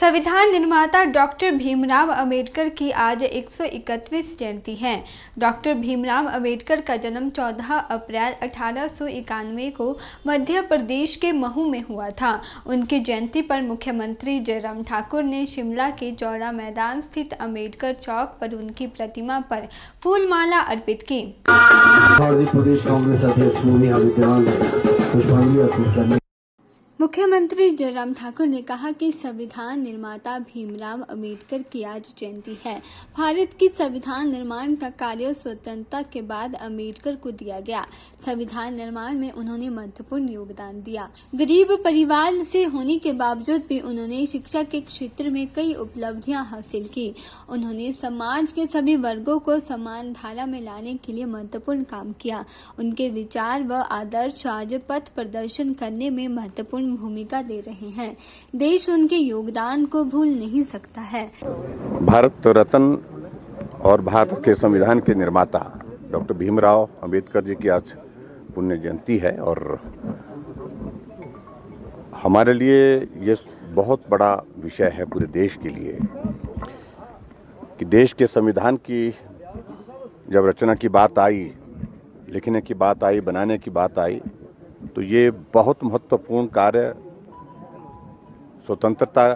संविधान निर्माता डॉक्टर भीमराव अंबेडकर की आज 131वीं जयंती है। डॉक्टर भीमराव अंबेडकर का जन्म 14 अप्रैल 1891 को मध्य प्रदेश के महू में हुआ था। उनकी जयंती पर मुख्यमंत्री जयराम ठाकुर ने शिमला के चौड़ा मैदान स्थित अंबेडकर चौक पर उनकी प्रतिमा पर फूलमाला अर्पित की। प्रदेश कांग्रेस अध्यक्ष मुख्यमंत्री जयराम ठाकुर ने कहा कि संविधान निर्माता भीमराव अंबेडकर की आज जयंती है। भारत की संविधान निर्माण का कार्य स्वतंत्रता के बाद अंबेडकर को दिया गया। संविधान निर्माण में उन्होंने महत्वपूर्ण योगदान दिया। गरीब परिवार से होने के बावजूद भी उन्होंने शिक्षा के क्षेत्र में कई उपलब्धियां हासिल की। उन्होंने समाज के सभी वर्गों को समान धारा में लाने के लिए महत्वपूर्ण काम किया। उनके विचार व आदर्श आज पथ प्रदर्शन करने में महत्वपूर्ण भूमिका दे रहे हैं। देश उनके योगदान को भूल नहीं सकता है। भारत रत्न और भारत के संविधान के निर्माता डॉक्टर भीमराव अंबेडकर जी की आज पुण्य जयंती है और हमारे लिए ये बहुत बड़ा विषय है पूरे देश के लिए कि देश के संविधान की जब रचना की बात आई, लिखने की बात आई, बनाने की बात आई, तो ये बहुत महत्वपूर्ण कार्य स्वतंत्रता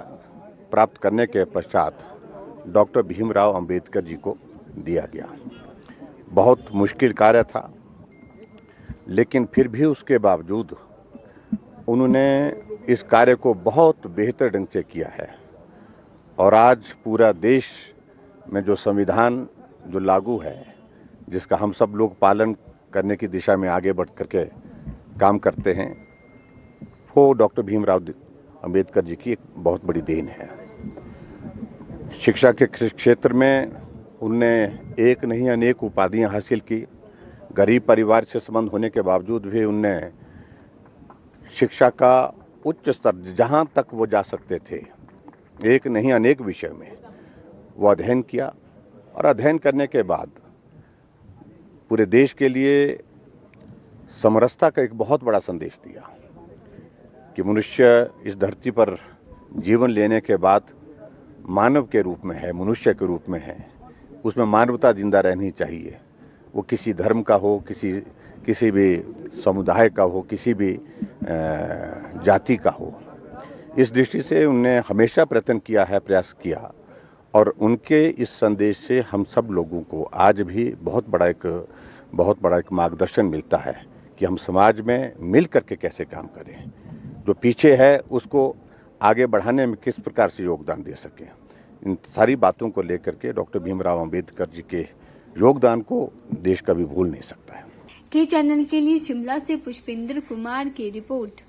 प्राप्त करने के पश्चात डॉक्टर भीमराव अंबेडकर जी को दिया गया। बहुत मुश्किल कार्य था, लेकिन फिर भी उसके बावजूद उन्होंने इस कार्य को बहुत बेहतर ढंग से किया है और आज पूरा देश में जो संविधान जो लागू है, जिसका हम सब लोग पालन करने की दिशा में आगे बढ़ करके काम करते हैं, वो डॉक्टर भीमराव अंबेडकर जी की एक बहुत बड़ी देन है। शिक्षा के क्षेत्र में उनने एक नहीं अनेक उपाधियां हासिल की। गरीब परिवार से संबंध होने के बावजूद भी उनने शिक्षा का उच्च स्तर जहां तक वो जा सकते थे, एक नहीं अनेक विषय में वो अध्ययन किया और अध्ययन करने के बाद पूरे देश के लिए समरसता का एक बहुत बड़ा संदेश दिया कि मनुष्य इस धरती पर जीवन लेने के बाद मानव के रूप में है, मनुष्य के रूप में है, उसमें मानवता जिंदा रहनी चाहिए। वो किसी धर्म का हो, किसी भी समुदाय का हो, किसी भी जाति का हो। इस दृष्टि से उन्होंने हमेशा प्रयत्न किया है, प्रयास किया और उनके इस संदेश से हम सब लोगों को आज भी बहुत बड़ा एक मार्गदर्शन मिलता है कि हम समाज में मिल करके कैसे काम करें, जो पीछे है उसको आगे बढ़ाने में किस प्रकार से योगदान दे सकें। इन सारी बातों को लेकर के डॉक्टर भीमराव अंबेडकर जी के योगदान को देश कभी भूल नहीं सकता है। के चैनल के लिए शिमला से पुष्पेंद्र कुमार की रिपोर्ट।